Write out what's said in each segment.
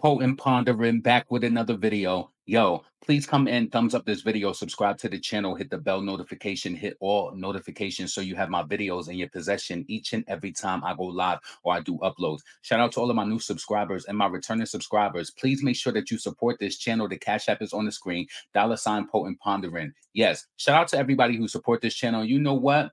Potent Pondering back with another video. Yo, please come in, thumbs up this video, subscribe to the channel, hit the bell notification, hit all notifications so you have my videos in your possession each and every time I go live or I do uploads. Shout out to all of my new subscribers and my returning subscribers. Please make sure that you support this channel. The Cash App is on the screen. $ Potent Pondering. Yes, shout out to everybody who support this channel. You know what?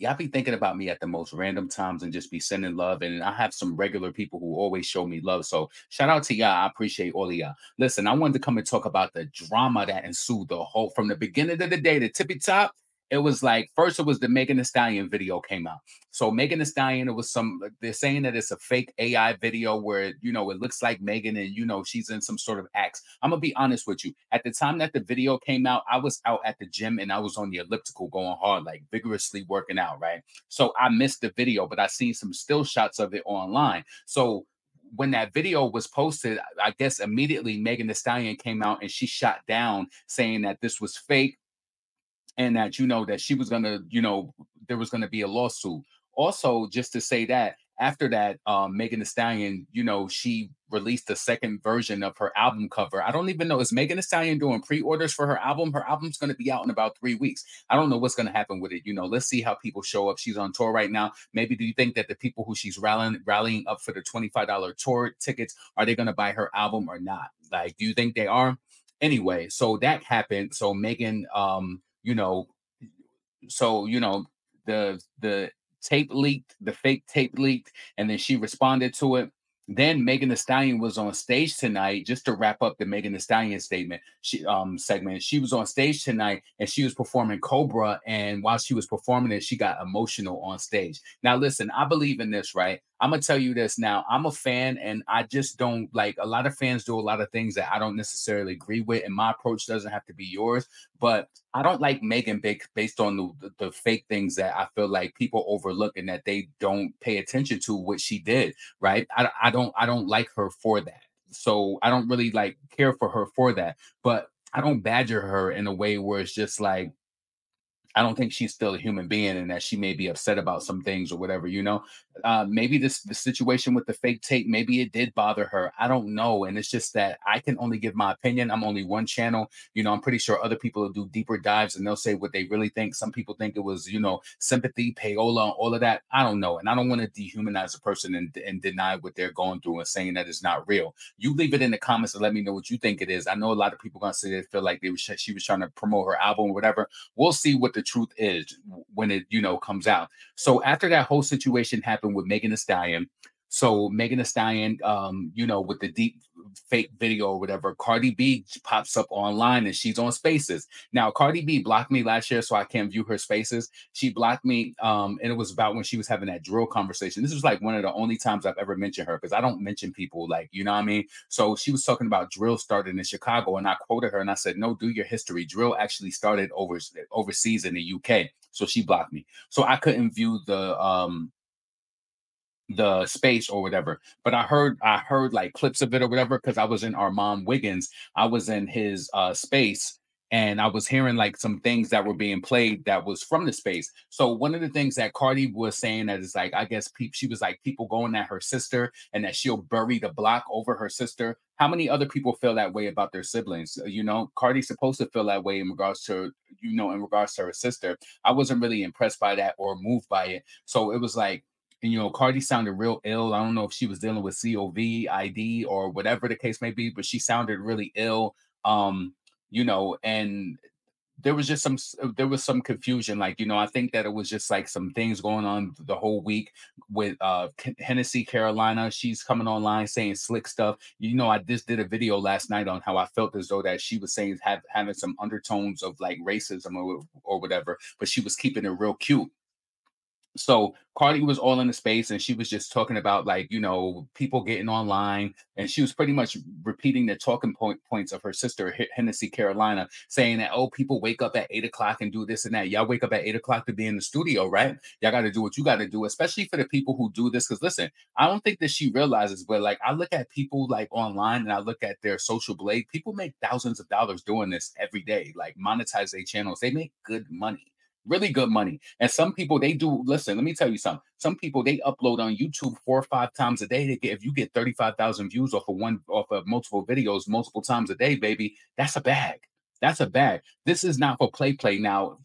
Y'all be thinking about me at the most random times and just be sending love. And I have some regular people who always show me love. So shout out to y'all. I appreciate all of y'all. Listen, I wanted to come and talk about the drama that ensued the whole from the beginning of the day, the tippy top. It was like first it was the Megan Thee Stallion video came out. So Megan Thee Stallion, it was some they're saying that it's a fake AI video where it looks like Megan and she's in some sort of acts. I'm gonna be honest with you. At the time that the video came out, I was out at the gym and I was on the elliptical going hard, like vigorously working out, right? So I missed the video, but I seen some still shots of it online. So when that video was posted, I guess immediately Megan Thee Stallion came out and she shot down saying that this was fake and that that she was gonna there was gonna be a lawsuit. Also, just to say that after that, Megan Thee Stallion, she released a second version of her album cover. I don't even know, is Megan Thee Stallion doing pre-orders for her album? Her album's going to be out in about 3 weeks. I don't know what's going to happen with it. Let's see how people show up. She's on tour right now. Maybe do you think that the people who she's rallying up for the $25 tour tickets, are they going to buy her album or not? Like, do you think they are? Anyway, so that happened. So Megan, you know, the tape leaked, the fake tape leaked, and then she responded to it. Then Megan Thee Stallion was on stage tonight, just to wrap up the Megan Thee Stallion statement. Segment. She was on stage tonight and she was performing Cobra. And while she was performing it, she got emotional on stage. Now, listen, I believe in this, right? I'm gonna tell you this now. I'm a fan, and I just don't like a lot of fans do a lot of things that I don't necessarily agree with, and my approach doesn't have to be yours. But I don't like Megan based on the fake things that I feel like people overlook and that they don't pay attention to what she did. Right? I don't like her for that. So I don't really like care for her for that. But I don't badger her in a way where it's just like I don't think she's still a human being and that she may be upset about some things or whatever. Maybe the situation with the fake tape, maybe it did bother her. I don't know. And it's just that I can only give my opinion. I'm only one channel. I'm pretty sure other people will do deeper dives and they'll say what they really think. Some people think it was, sympathy, payola, all of that. I don't know. And I don't want to dehumanize a person and deny what they're going through and saying that it's not real. You leave it in the comments and let me know what you think it is. I know a lot of people going to say they feel like she was trying to promote her album or whatever. We'll see what the truth is when it comes out. So after that whole situation happened with Megan Thee Stallion, so Megan Thee Stallion, with the deep fake video or whatever, Cardi B pops up online and she's on Spaces. Now, Cardi B blocked me last year, so I can't view her Spaces. She blocked me, and it was about when she was having that drill conversation. This was like one of the only times I've ever mentioned her because I don't mention people like, you know what I mean? So she was talking about drill started in Chicago, and I quoted her and I said, "No, do your history. Drill actually started overseas in the UK." So she blocked me. So I couldn't view the space or whatever. But I heard like clips of it or whatever because I was in Armon Wiggins. I was in his space and I was hearing like some things that were being played that was from the space. So one of the things that Cardi was saying that is like, I guess she was like people going at her sister and that she'll bury the block over her sister. How many other people feel that way about their siblings? Cardi's supposed to feel that way in regards to, in regards to her sister. I wasn't really impressed by that or moved by it. So it was like, and Cardi sounded real ill. I don't know if she was dealing with COVID or whatever the case may be, but she sounded really ill. And there was some confusion. Like, I think that it was just like some things going on the whole week with Hennessy Carolina. She's coming online saying slick stuff. I just did a video last night on how I felt as though that she was saying having some undertones of like racism or whatever, but she was keeping it real cute. So Cardi was all in the space and she was just talking about like, people getting online. And she was pretty much repeating the talking points of her sister, Hennessy Carolina, saying that, oh, people wake up at 8 o'clock and do this and that. Y'all wake up at 8 o'clock to be in the studio, right? Y'all got to do what you got to do, especially for the people who do this. Because listen, I don't think that she realizes, but like I look at people like online and I look at their social blade. People make thousands of dollars doing this every day, like monetize their channels. They make good money. really good money. And some people they do listen, let me tell you something. Some people they upload on YouTube 4 or 5 times a day. They get if you get 35,000 views off of multiple videos multiple times a day, baby, that's a bag. That's a bag. This is not for play. Now,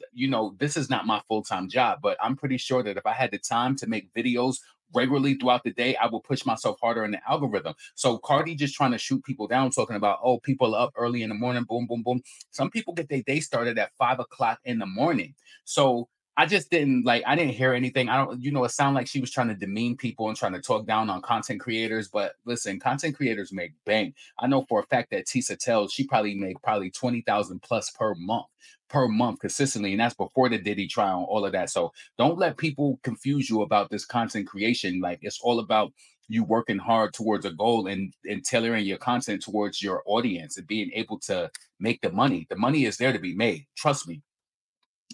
this is not my full-time job, but I'm pretty sure that if I had the time to make videos regularly throughout the day, I will push myself harder in the algorithm. So Cardi just trying to shoot people down, talking about, oh, people are up early in the morning, boom, boom, boom. Some people get their day started at 5 o'clock in the morning. So I just didn't like, I didn't hear anything. I don't, it sounded like she was trying to demean people and trying to talk down on content creators. But listen, content creators make bank. I know for a fact that Tisa tells she probably make probably 20,000 plus per month consistently. And that's before the Diddy trial and all of that. So don't let people confuse you about this content creation. Like it's all about you working hard towards a goal and tailoring your content towards your audience and being able to make the money. The money is there to be made. Trust me.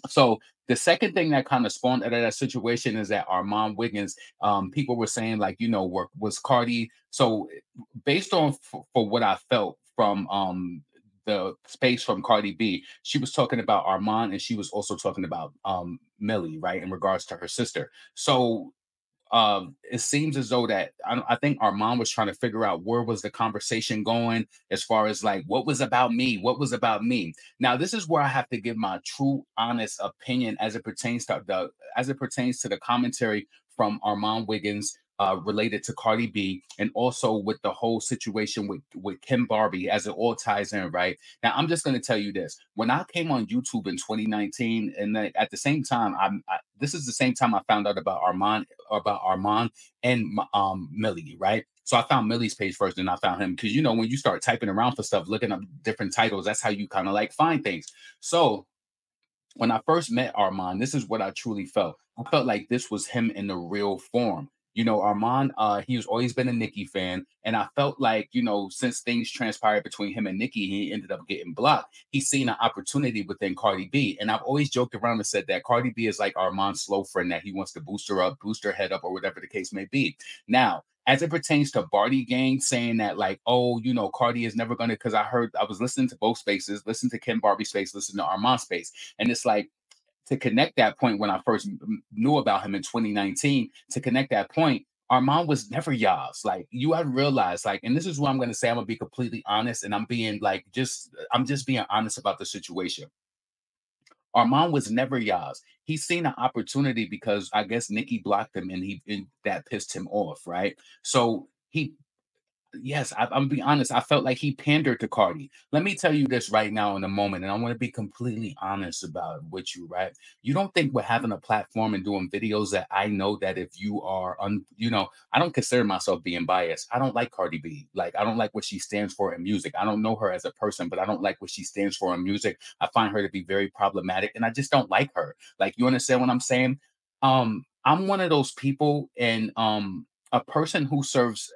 So the second thing that kind of spawned out of that situation is that Armon Wiggins, people were saying like, was Cardi. So based on for what I felt from the space from Cardi B, she was talking about Armon and she was also talking about Millie, right, in regards to her sister. So it seems as though that I think our mom was trying to figure out where was the conversation going as far as like what was about me. Now this is where I have to give my true honest opinion as it pertains to the commentary from Armand Wiggins related to Cardi B and also with the whole situation with Kim Barbie as it all ties in, right? Now I'm just going to tell you this. When I came on YouTube in 2019 and then at the same time this is the same time I found out about Armand and Millie, right? So I found Millie's page first, and I found him because when you start typing around for stuff, looking up different titles, that's how you kind of like find things. So when I first met Armand, this is what I truly felt. I felt like this was him in the real form. Armand, he's always been a Nicki fan. And I felt like, since things transpired between him and Nicki, he ended up getting blocked. He's seen an opportunity within Cardi B. And I've always joked around and said that Cardi B is like Armand's slow friend that he wants to boost her up, boost her head up, or whatever the case may be. Now, as it pertains to Bardi gang saying that, like, oh, Cardi is never gonna, because I was listening to both spaces, listen to Kim Barbie space, listen to Armand space. And it's like to connect that point when I first knew about him in 2019, to connect that point, Armand was never Yas. Like you have realized, like, and this is what I'm gonna say. I'm gonna be completely honest, and I'm just being honest about the situation. Armand was never Yas. He's seen an opportunity because I guess Nikki blocked him, and that pissed him off, right? So he Yes, I'm be honest. I felt like he pandered to Cardi. Let me tell you this right now in a moment, and I want to be completely honest about it with you, right? You don't think we're having a platform and doing videos that I know that if you are, I don't consider myself being biased. I don't like Cardi B. Like, I don't like what she stands for in music. I don't know her as a person, but I don't like what she stands for in music. I find her to be very problematic, and I just don't like her. Like, you understand what I'm saying? I'm one of those people, and a person who serves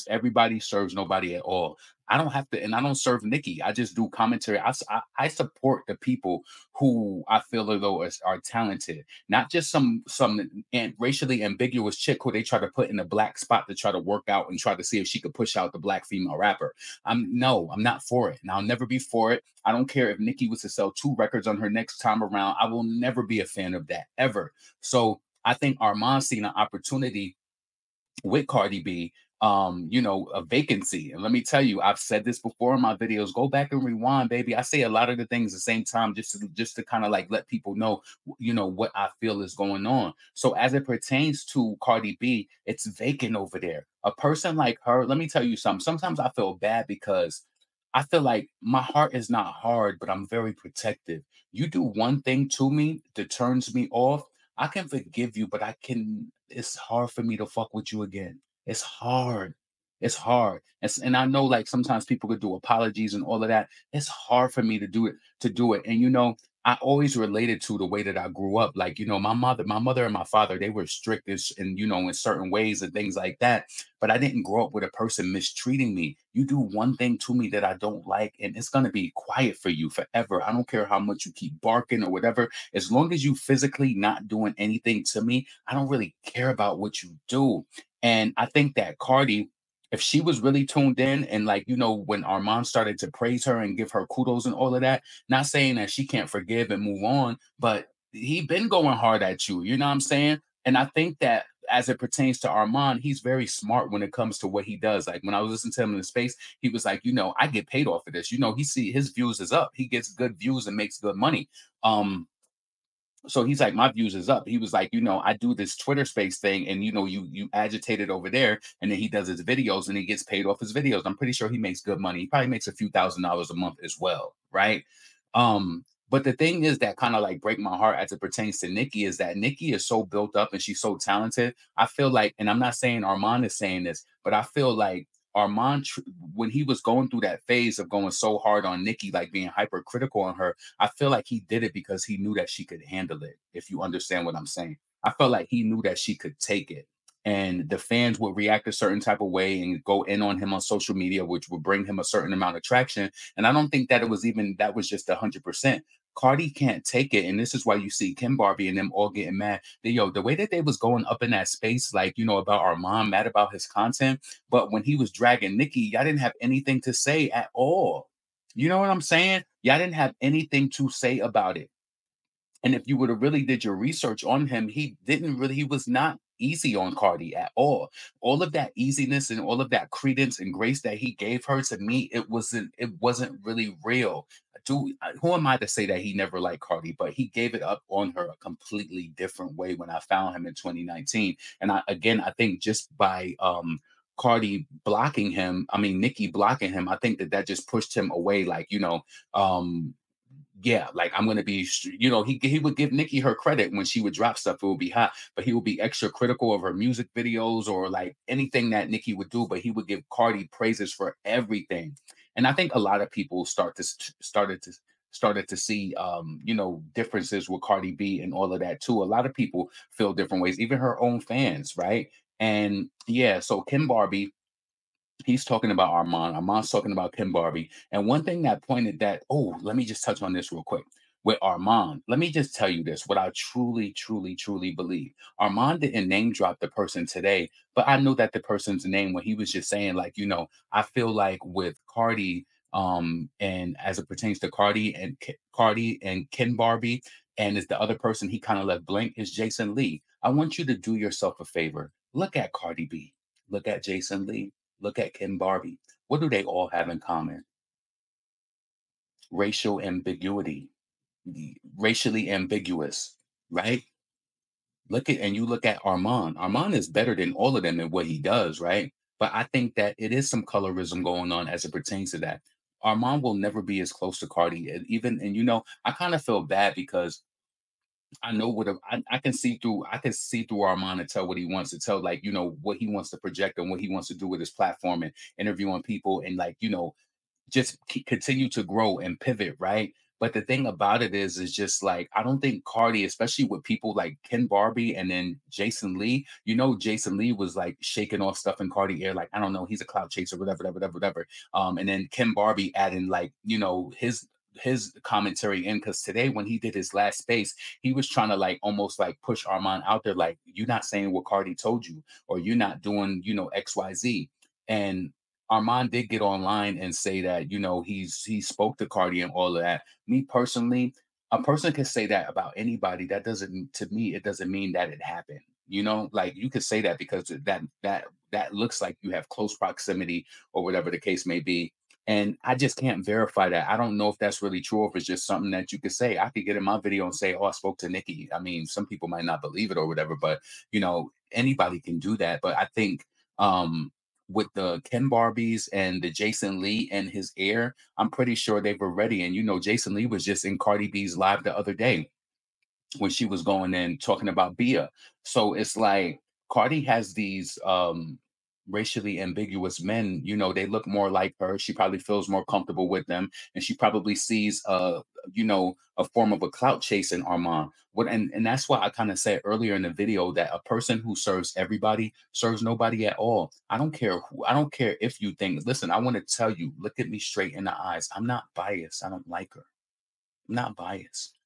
everybody, serves nobody at all. I don't have to, and I don't serve Nikki. I just do commentary. I support the people who I feel as though are talented, not just some racially ambiguous chick who they try to put in a black spot to try to work out and try to see if she could push out the black female rapper. I'm not for it, and I'll never be for it. I don't care if Nikki was to sell 2 records on her next time around. I will never be a fan of that ever. So I think Armand seen an opportunity with Cardi B, a vacancy. And let me tell you, I've said this before in my videos. Go back and rewind, baby. I say a lot of the things at the same time just to kind of like let people know, what I feel is going on. So as it pertains to Cardi B, it's vacant over there. A person like her, let me tell you something. Sometimes I feel bad because I feel like my heart is not hard, but I'm very protective. You do one thing to me that turns me off, I can forgive you, but it's hard for me to fuck with you again. It's hard. It's hard. And I know like sometimes people could do apologies and all of that. It's hard for me to do it. And I always related to the way that I grew up. Like, my mother and my father, they were strict in certain ways and things like that. But I didn't grow up with a person mistreating me. You do one thing to me that I don't like, and it's gonna be quiet for you forever. I don't care how much you keep barking or whatever. As long as you physically not doing anything to me, I don't really care about what you do. And I think that Cardi, if she was really tuned in and like, when Armand started to praise her and give her kudos and all of that, not saying that she can't forgive and move on, but he been going hard at you. You know what I'm saying? And I think that as it pertains to Armand, he's very smart when it comes to what he does. Like when I was listening to him in the space, he was like, I get paid off of this. He see his views is up. He gets good views and makes good money. Um, so he's like, my views is up. He was like, I do this Twitter space thing, and you agitate it over there, and then he does his videos and he gets paid off his videos. I'm pretty sure he makes good money. He probably makes a few $1,000s a month as well, right? But the thing is that kind of like break my heart as it pertains to Nikki is that Nikki is so built up and she's so talented. I feel like, and I'm not saying Armand is saying this, but I feel like Armand, when he was going through that phase of going so hard on Nikki, like being hypercritical on her, I feel like he did it because he knew that she could handle it, if you understand what I'm saying. I felt like he knew that she could take it. And the fans would react a certain type of way and go in on him on social media, which would bring him a certain amount of traction. And I don't think that that was just 100%. Cardi can't take it. And this is why you see Kim Barbie and them all getting mad. The way that they was going up in that space, like, about our mom, mad about his content. But when he was dragging Nikki, y'all didn't have anything to say at all. You know what I'm saying? Y'all didn't have anything to say about it. And if you would have really did your research on him, he was not easy on Cardi at all. All of that easiness and all of that credence and grace that he gave her, to me, it wasn't really real. Who am I to say that he never liked Cardi, but he gave it up on her a completely different way when I found him in 2019. And I think just by Cardi blocking him, I mean Nikki blocking him, I think that just pushed him away, like, um yeah, like I'm gonna be, he would give Nikki her credit when she would drop stuff, it would be hot, but he would be extra critical of her music videos or like anything that Nikki would do, but he would give Cardi praises for everything. And I think a lot of people started to see differences with Cardi B and all of that too. A lot of people feel different ways, even her own fans, right? And yeah, so Kim Barbie, he's talking about Armand. Armand's talking about Kim Barbie. And one thing that pointed that, oh, let me just touch on this real quick. With Armand, let me just tell you this, what I truly, truly, truly believe. Armand didn't name drop the person today, but I knew that the person's name when he was just saying, like, I feel like with Cardi, and as it pertains to Cardi and Ken Barbie, and is the other person he kind of left blank is Jason Lee. I want you to do yourself a favor. Look at Cardi B. Look at Jason Lee. Look at Ken Barbie. What do they all have in common? Racial ambiguity, racially ambiguous, right? And you look at Armand. Armand is better than all of them in what he does, right? But I think that it is some colorism going on as it pertains to that. Armand will never be as close to Cardi. And I kind of feel bad because I know I can see through. I can see through Armand and tell what he wants to tell, like, what he wants to project and what he wants to do with his platform and interviewing people and, like, just continue to grow and pivot, right? But the thing about it is just like I don't think Cardi, especially with people like Ken Barbie and then Jason Lee. Jason Lee was like shaking off stuff in Cardi air, like I don't know, he's a cloud chaser, whatever, whatever, whatever, whatever. And then Ken Barbie adding like his commentary in, because today when he did his last space, he was trying to like almost like push Armand out there, like you're not saying what Cardi told you, or you're not doing XYZ. And Armand did get online and say that he spoke to Cardi and all of that. Me personally, a person can say that about anybody. That doesn't, to me, it doesn't mean that it happened. Like you could say that because that looks like you have close proximity or whatever the case may be. And I just can't verify that. I don't know if that's really true or if it's just something that you could say. I could get in my video and say, "Oh, I spoke to Nikki." I mean, some people might not believe it or whatever, but anybody can do that. But I think with the Ken Barbies and the Jason Lee and his heir, I'm pretty sure they were ready. And Jason Lee was just in Cardi B's live the other day when she was going in talking about Bia. So it's like Cardi has these racially ambiguous men, they look more like her. She probably feels more comfortable with them, and she probably sees a form of a clout chase in Armand. And that's why I kind of said earlier in the video that a person who serves everybody serves nobody at all. I don't care if you think, listen, I want to tell you, look at me straight in the eyes. I'm not biased. I don't like her. I'm not biased.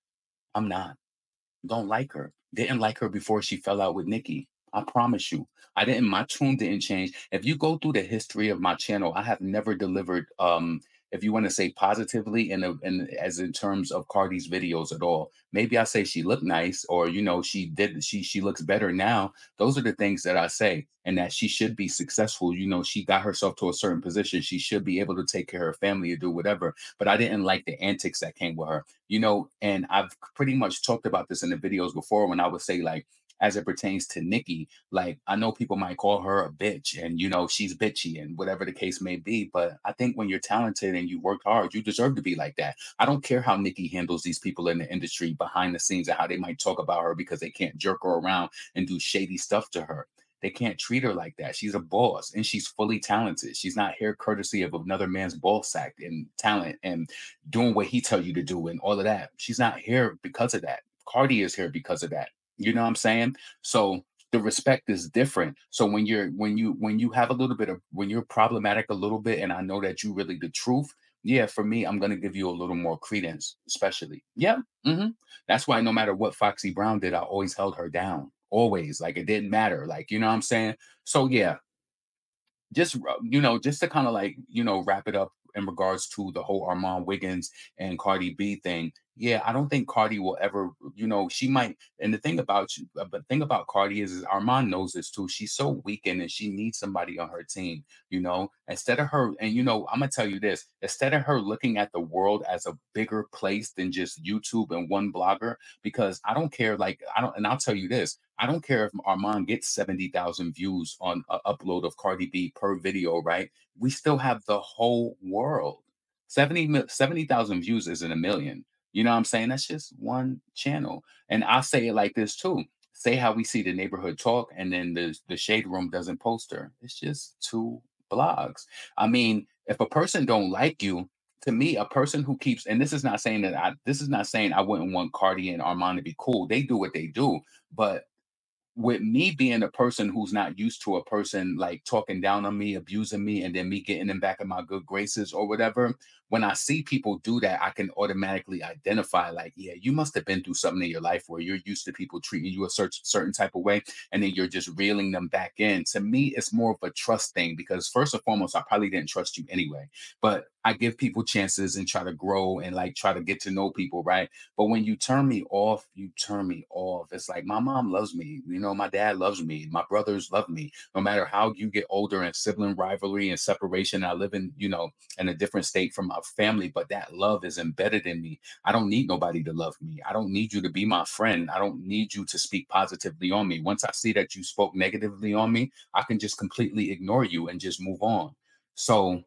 I'm not. Don't like her. Didn't like her before she fell out with Nikki. I promise you. I didn't, my tune didn't change. If you go through the history of my channel, I have never delivered if you want to say positively in as in terms of Cardi's videos at all, maybe I say she looked nice, or she looks better now. Those are the things that I say, and that she should be successful. She got herself to a certain position. She should be able to take care of her family or do whatever. But I didn't like the antics that came with her. And I've pretty much talked about this in the videos before when I would say, like, as it pertains to Nikki, like, I know people might call her a bitch, and she's bitchy and whatever the case may be. But I think when you're talented and you work hard, you deserve to be like that. I don't care how Nikki handles these people in the industry behind the scenes and how they might talk about her because they can't jerk her around and do shady stuff to her. They can't treat her like that. She's a boss and she's fully talented. She's not here courtesy of another man's ball sack and talent and doing what he tell you to do and all of that. She's not here because of that. Cardi is here because of that. You know what I'm saying? So the respect is different. So when you have a little bit of, when you're problematic a little bit, and I know that you really the truth, yeah, for me, I'm gonna give you a little more credence, especially. Yeah. That's why no matter what Foxy Brown did, I always held her down. Always. Like, it didn't matter. Like, you know what I'm saying? So yeah, just to kind of, like, wrap it up in regards to the whole Armon Wiggins and Cardi B thing. Yeah, I don't think Cardi will ever, she might. And the thing about you, but the thing about Cardi is Armon knows this too. She's so weakened and she needs somebody on her team, instead of her. And, I'm going to tell you this, instead of her looking at the world as a bigger place than just YouTube and one blogger, because I don't care, like, I don't, and I'll tell you this, I don't care if Armand gets 70,000 views on an upload of Cardi B per video, right? We still have the whole world. 70,000 views isn't a million. You know what I'm saying? That's just one channel. And I'll say it like this too. Say how we see the neighborhood talk, and then the shade room doesn't post her. It's just two blogs. I mean, if a person don't like you, to me, a person who keeps, and this is not saying I wouldn't want Cardi and Armand to be cool. They do what they do. But with me being a person who's not used to a person like talking down on me, abusing me, and then me getting them back in my good graces or whatever, when I see people do that, I can automatically identify, like, yeah, you must have been through something in your life where you're used to people treating you a certain type of way, and then you're just reeling them back in. To me, it's more of a trust thing because, first and foremost, I probably didn't trust you anyway, but I give people chances and try to grow and, like, try to get to know people, right? But when you turn me off, you turn me off. It's like my mom loves me. My dad loves me. My brothers love me. No matter how you get older and sibling rivalry and separation, I live in a different state from my family, but that love is embedded in me. I don't need nobody to love me. I don't need you to be my friend. I don't need you to speak positively on me. Once I see that you spoke negatively on me, I can just completely ignore you and just move on. So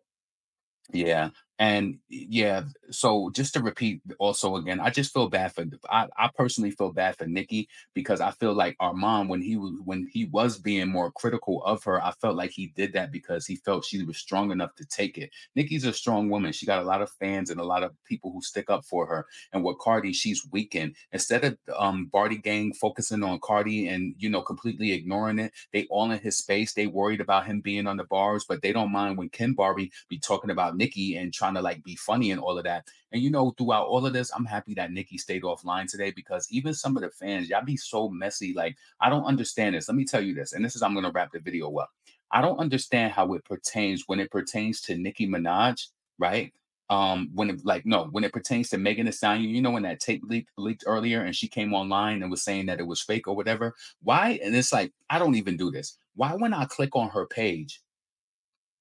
yeah. And yeah, so just to repeat also again, I just feel bad for I personally feel bad for Nikki because I feel like our mom, when he was being more critical of her, I felt like he did that because he felt she was strong enough to take it. Nikki's a strong woman. She got a lot of fans and a lot of people who stick up for her. And with Cardi, she's weakened. Instead of Bardi gang focusing on Cardi and completely ignoring it, they all in his space. They worried about him being on the bars, but they don't mind when Ken Barbie be talking about Nikki and trying to, like, be funny and all of that. And throughout all of this, I'm happy that Nikki stayed offline today because even some of the fans, y'all be so messy. Like, I don't understand this. Let me tell you this, and this is I'm gonna wrap the video up. I don't understand how it pertains when it pertains to Nicki Minaj, right? When it like no, when it pertains to Megan Thee Stallion, when that tape leaked earlier and she came online and was saying that it was fake or whatever. Why? And it's like, I don't even do this. Why, when I click on her page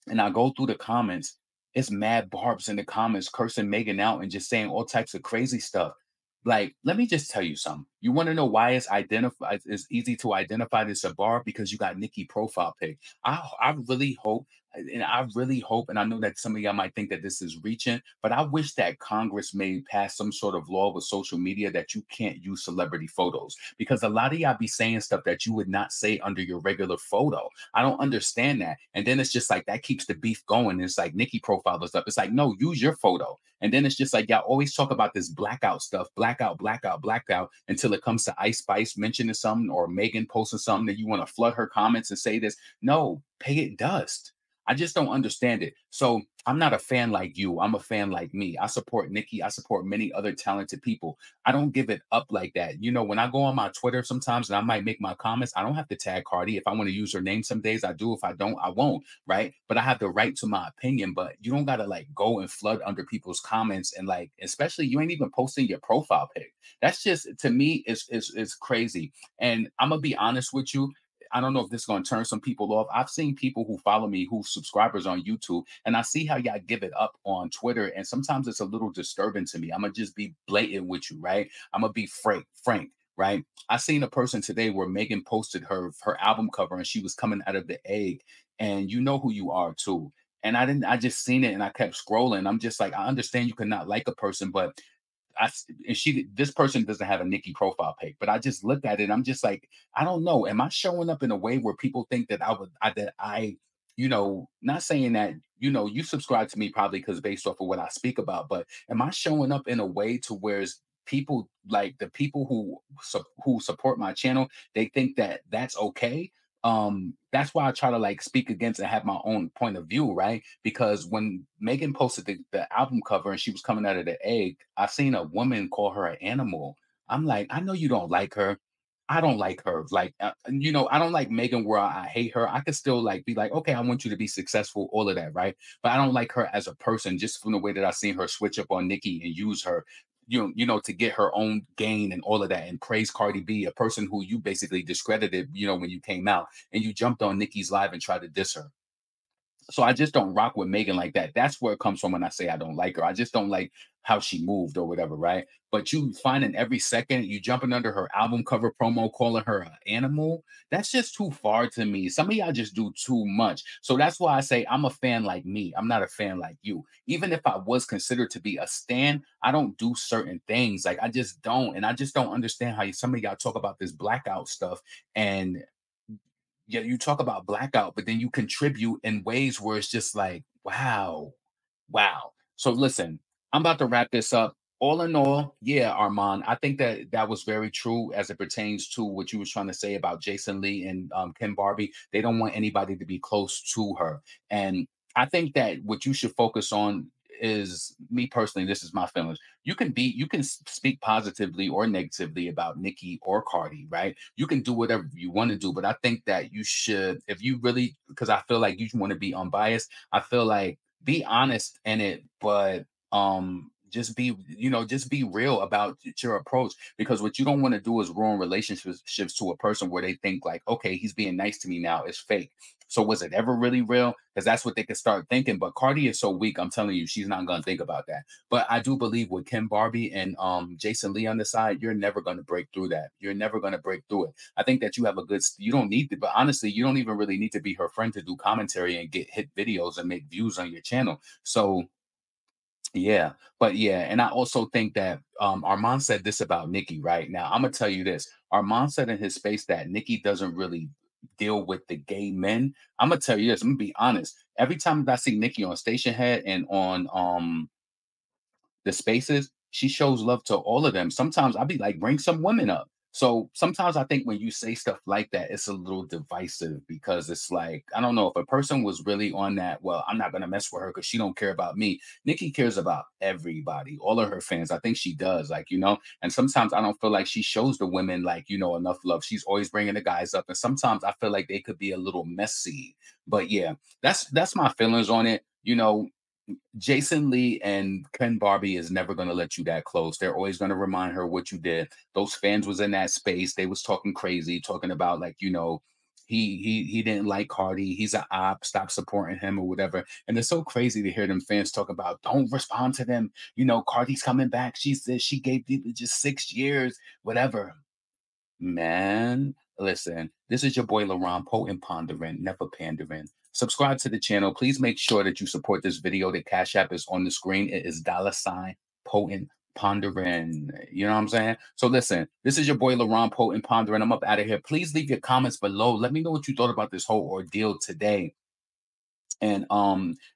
and I go through the comments, it's mad barbs in the comments cursing Megan out and just saying all types of crazy stuff. Like, let me just tell you something. You want to know why it's easy to identify this a barb? Because you got Nikki profile pic. I really hope, and I know that some of y'all might think that this is reaching, but I wish that Congress may pass some sort of law with social media that you can't use celebrity photos, because a lot of y'all be saying stuff that you would not say under your regular photo. I don't understand that. And then it's just like that keeps the beef going. It's like Nikki profile is up. It's like, no, use your photo. And then it's just like y'all always talk about this blackout stuff, blackout, blackout, blackout, until it comes to Ice Spice mentioning something or Megan posting something that you want to flood her comments and say this. No, pay it dust. I just don't understand it. So I'm not a fan like you. I'm a fan like me. I support Nicki. I support many other talented people. I don't give it up like that. When I go on my Twitter sometimes and I might make my comments, I don't have to tag Cardi. If I want to use her name some days, I do. If I don't, I won't. Right. But I have the right to my opinion. But you don't gotta like go and flood under people's comments and like, especially you ain't even posting your profile pic. That's just to me is crazy. And I'm gonna be honest with you. I don't know if this is going to turn some people off. I've seen people who follow me, who subscribers on YouTube, and I see how y'all give it up on Twitter. And sometimes it's a little disturbing to me. I'm gonna just be blatant with you, right? I'm gonna be frank, right? I seen a person today where Megan posted her album cover and she was coming out of the egg, and you know who you are too. And I didn't. I just seen it and I kept scrolling. I'm just like, I understand you could not like a person, but and this person doesn't have a Nikki profile pic, but I just look at it. I'm just like, I don't know. Am I showing up in a way where people think that not saying that, you subscribe to me probably because based off of what I speak about, but am I showing up in a way to where people like the people who support my channel, they think that that's okay? That's why I try to like speak against and have my own point of view, right? Because when Megan posted the album cover and she was coming out of the egg, I seen a woman call her an animal. I'm like, I know you don't like her. I don't like her. Like, I don't like Megan where I hate her. I could still like be like, okay, I want you to be successful, all of that, right? But I don't like her as a person, just from the way that I seen her switch up on Nicki and use her, to get her own gain and all of that, and praise Cardi B, a person who you basically discredited, when you came out and you jumped on Nicki's live and tried to diss her. So I just don't rock with Megan like that. That's where it comes from when I say I don't like her. I just don't like how she moved or whatever, right? But you finding every second you jumping under her album cover promo, calling her an animal. That's just too far to me. Some of y'all just do too much. So that's why I say I'm a fan like me. I'm not a fan like you. Even if I was considered to be a stan, I don't do certain things. Like I just don't. And I just don't understand how some of y'all talk about this blackout stuff and yeah, you talk about blackout, but then you contribute in ways where it's just like, wow, wow. So listen, I'm about to wrap this up. All in all, yeah, Armand, I think that that was very true as it pertains to what you was trying to say about Jason Lee and Kim Barbie. They don't want anybody to be close to her, and I think that what you should focus on is me personally. This is my feelings. You can speak positively or negatively about Nikki or Cardi, right? You can do whatever you want to do, but I think that you should, if you really, because I feel like you want to be unbiased. I feel like be honest in it, but just be real about your approach, because what you don't want to do is ruin relationships to a person where they think like, okay, he's being nice to me now, it's fake. So was it ever really real? Because that's what they could start thinking. But Cardi is so weak, I'm telling you, she's not gonna think about that. But I do believe with Kim Barbie and Jason Lee on the side, you're never gonna break through that. You're never gonna break through it. I think that you have a good. You don't need to, but honestly, you don't even really need to be her friend to do commentary and get hit videos and make views on your channel. So yeah, but yeah, and I also think that Armand said this about Nikki, right? Now, I'm gonna tell you this. Armand said in his space that Nikki doesn't really deal with the gay men. I'm gonna tell you this, I'm gonna be honest. Every time I see Nikki on Station Head and on the spaces, she shows love to all of them. Sometimes I'll be like, bring some women up. So sometimes I think when you say stuff like that, it's a little divisive because it's like, I don't know if a person was really on that, well, I'm not gonna mess with her because she don't care about me. Nikki cares about everybody, all of her fans. I think she does, like, and sometimes I don't feel like she shows the women like, enough love. She's always bringing the guys up. And sometimes I feel like they could be a little messy. But yeah, that's my feelings on it. Jason Lee and Ken Barbie is never going to let you that close. They're always going to remind her what you did. Those fans was in that space. They was talking crazy, talking about like, he didn't like Cardi. He's an op. Stop supporting him or whatever. And it's so crazy to hear them fans talk about don't respond to them. Cardi's coming back. She said she gave people just 6 years, whatever. Man, listen, this is your boy LaRon, potent pondering, never pandering. Subscribe to the channel. Please make sure that you support this video. The Cash App is on the screen. It is $ potent pondering. You know what I'm saying? So listen, this is your boy LaRon, potent pondering. I'm up out of here. Please leave your comments below. Let me know what you thought about this whole ordeal today. And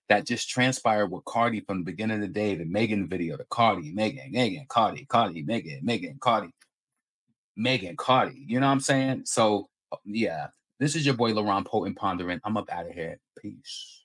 that just transpired with Cardi from the beginning of the day, the Megan video, the Cardi, Megan, Cardi, Cardi, Megan, Cardi. Megan, Cardi. You know what I'm saying? So, yeah, this is your boy LaRon Potent Pondering. I'm up out of here. Peace.